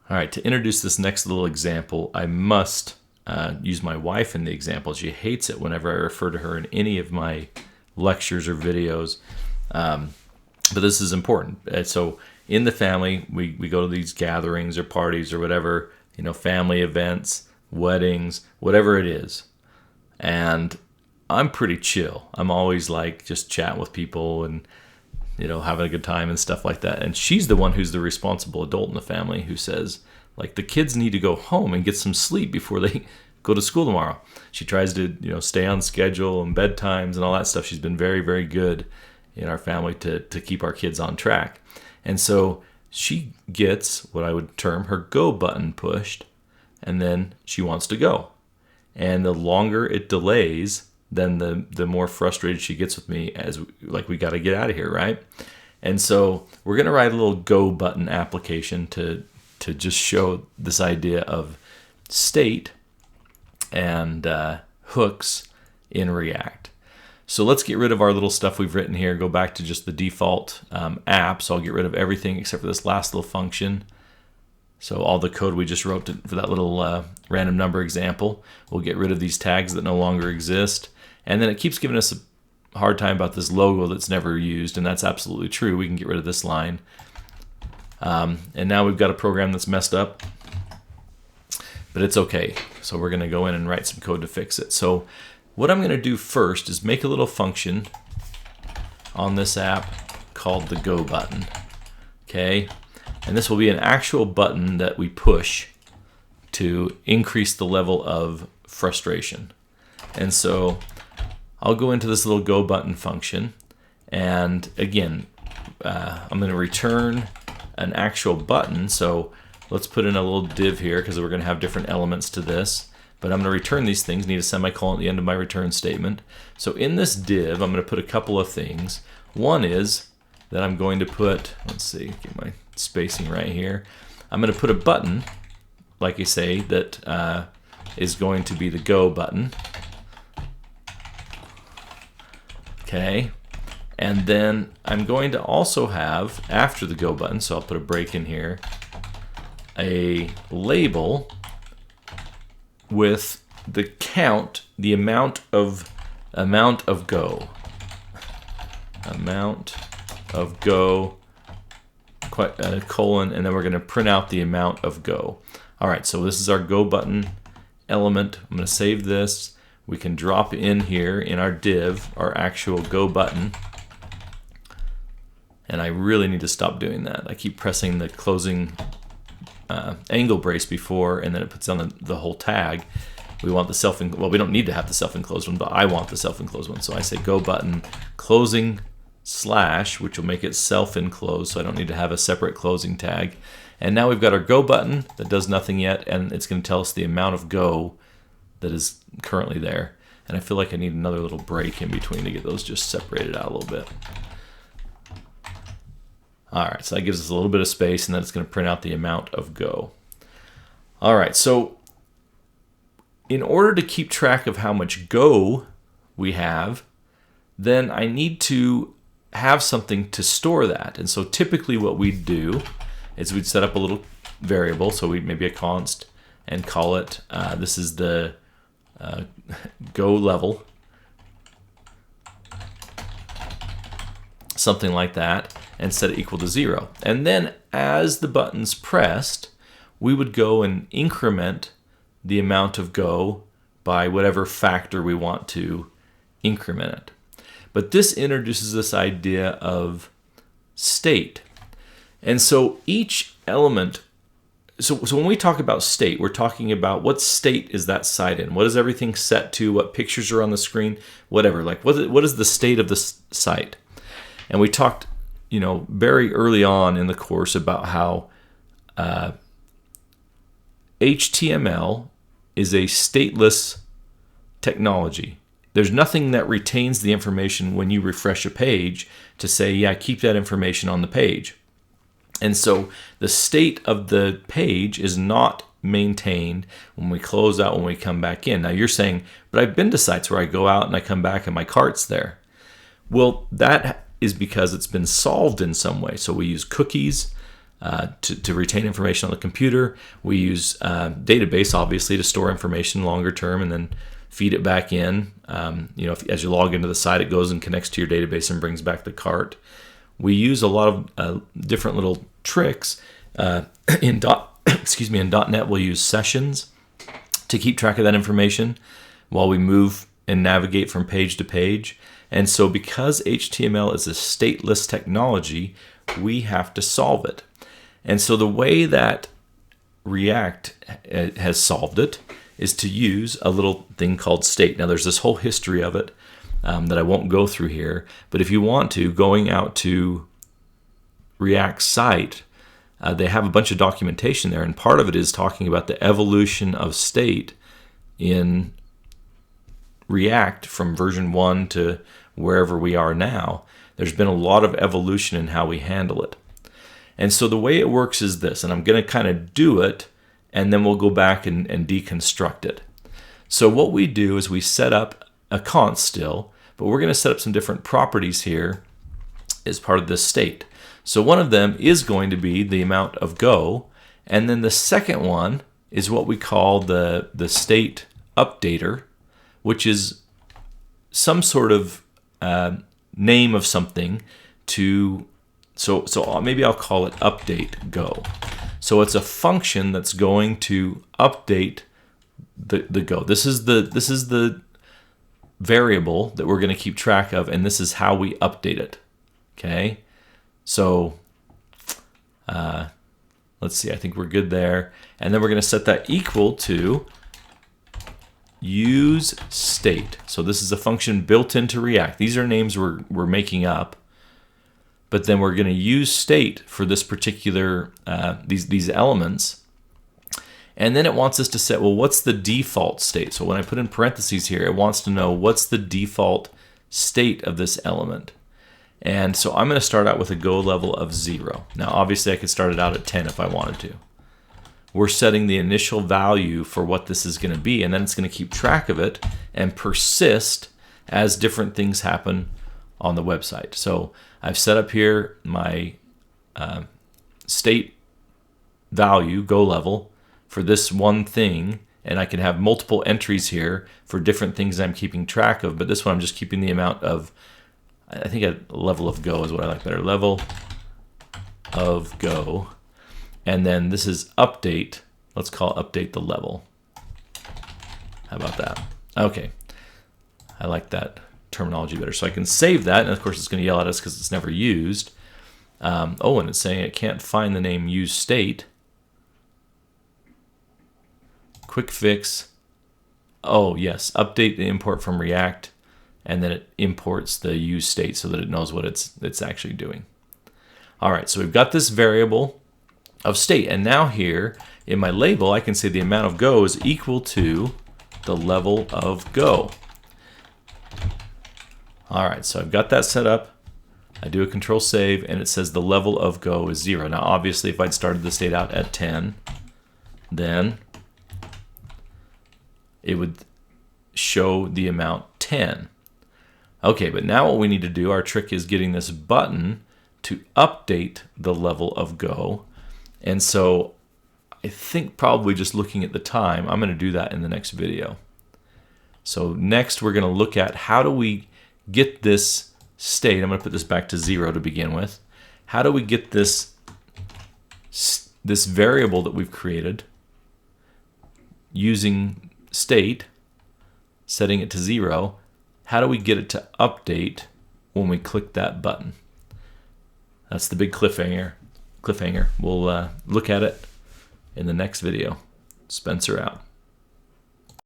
All right, to introduce this next little example, I must use my wife in the example. She hates it whenever I refer to her in any of my lectures or videos, but this is important. So in the family, we go to these gatherings or parties or whatever, family events, weddings, whatever it is. And I'm pretty chill. I'm always like just chatting with people and having a good time and stuff like that. And she's the one who's the responsible adult in the family who says, like, the kids need to go home and get some sleep before they go to school tomorrow. She tries to, stay on schedule and bedtimes and all that stuff. She's been very, very good in our family to keep our kids on track. And so she gets what I would term her go button pushed, and then she wants to go. And the longer it delays, then the more frustrated she gets with me as we got to get out of here, right? And so we're going to write a little go button application to just show this idea of state and hooks in React. So let's get rid of our little stuff we've written here, go back to just the default app. So I'll get rid of everything except for this last little function. So all the code we just wrote for that little random number example, we'll get rid of these tags that no longer exist. And then it keeps giving us a hard time about this logo that's never used, and that's absolutely true. We can get rid of this line. And now we've got a program that's messed up, but it's okay. So we're going to go in and write some code to fix it. So what I'm going to do first is make a little function on this app called the go button. Okay, and this will be an actual button that we push to increase the level of frustration. And so I'll go into this little go button function, and again, I'm going to return an actual button. So let's put in a little div here because we're going to have different elements to this. But I'm going to return these things, need a semicolon at the end of my return statement. So in this div, I'm going to put a couple of things. One is that I'm going to put, let's see, get my spacing right here. I'm going to put a button, like I say, that is going to be the go button. Okay, and then I'm going to also have, after the go button, so I'll put a break in here, a label with the count, the amount of go. Amount of go, colon, and then we're going to print out the amount of go. All right, so this is our go button element. I'm going to save this. We can drop in here in our div our actual go button. And I really need to stop doing that. I keep pressing the closing angle brace before, and then it puts on the whole tag. We want the well, we don't need to have the self-enclosed one, but I want the self-enclosed one. So I say go button closing slash, which will make it self-enclosed, so I don't need to have a separate closing tag. And now we've got our go button that does nothing yet, and it's going to tell us the amount of go that is currently there. And I feel like I need another little break in between to get those just separated out a little bit. All right, so that gives us a little bit of space, and then it's going to print out the amount of go. All right, so in order to keep track of how much go we have, then I need to have something to store that. And so typically what we'd do is we'd set up a little variable, so we'd maybe a const, and call it, this is the go level, something like that, and set it equal to 0. And then as the button's pressed, we would go and increment the amount of go by whatever factor we want to increment it. But this introduces this idea of state. And so each element, so when we talk about state, we're talking about what state is that site in? What is everything set to? What pictures are on the screen? Whatever. Like what is the state of the site? And we talked, very early on in the course about how HTML is a stateless technology. There's nothing that retains the information when you refresh a page to say, yeah, keep that information on the page. And so the state of the page is not maintained when we close out, when we come back in. Now you're saying, but I've been to sites where I go out and I come back and my cart's there. Well, that is because it's been solved in some way. So we use cookies. to retain information on the computer. We use database, obviously, to store information longer term and then feed it back in. As you log into the site, it goes and connects to your database and brings back the cart. We use a lot of different little tricks. In .NET, we'll use sessions to keep track of that information while we move and navigate from page to page. And so because HTML is a stateless technology, we have to solve it. And so the way that React has solved it is to use a little thing called state. Now there's this whole history of it that I won't go through here, but if you want to, going out to React's site, they have a bunch of documentation there, and part of it is talking about the evolution of state in React from version 1 to wherever we are now. There's been a lot of evolution in how we handle it. And so the way it works is this, and I'm going to kind of do it, and then we'll go back and deconstruct it. So what we do is we set up a const still, but we're going to set up some different properties here as part of this state. So one of them is going to be the amount of go, and then the second one is what we call the state updater, which is some sort of name of something to, so maybe I'll call it update go. So it's a function that's going to update the go. This is the variable that we're going to keep track of, and this is how we update it. Okay, so let's see, I think we're good there. And then we're going to set that equal to useState. So this is a function built into React. These are names we're making up, but then we're going to use state for this particular these elements. And then it wants us to set, well, what's the default state? So when I put in parentheses here, it wants to know what's the default state of this element. And so I'm going to start out with a go level of 0. Now obviously I could start it out at 10 if I wanted to. We're setting the initial value for what this is going to be, and then it's going to keep track of it and persist as different things happen on the website. So I've set up here my state value, go level, for this one thing, and I can have multiple entries here for different things I'm keeping track of, but this one I'm just keeping the amount of, I think a level of go is what I like better, level of go. And then this is update. Let's call update the level. How about that? Okay, I like that terminology better. So I can save that, and of course it's going to yell at us because it's never used. And it's saying it can't find the name useState. Quick fix. Oh yes, update the import from React, and then it imports the useState so that it knows what it's actually doing. All right, so we've got this variable of state, and now here in my label I can say the amount of go is equal to the level of go. All right, so I've got that set up. I do a control save, and it says the level of go is 0. Now obviously if I'd started the state out at 10, then it would show the amount 10. Okay, but now what we need to do, our trick is getting this button to update the level of go. And so I think probably just looking at the time, I'm going to do that in the next video. So next we're going to look at how do we get this state. I'm going to put this back to 0 to begin with. How do we get this variable that we've created using state, setting it to 0, how do we get it to update when we click that button? That's the big cliffhanger. We'll look at it in the next video. Spencer out.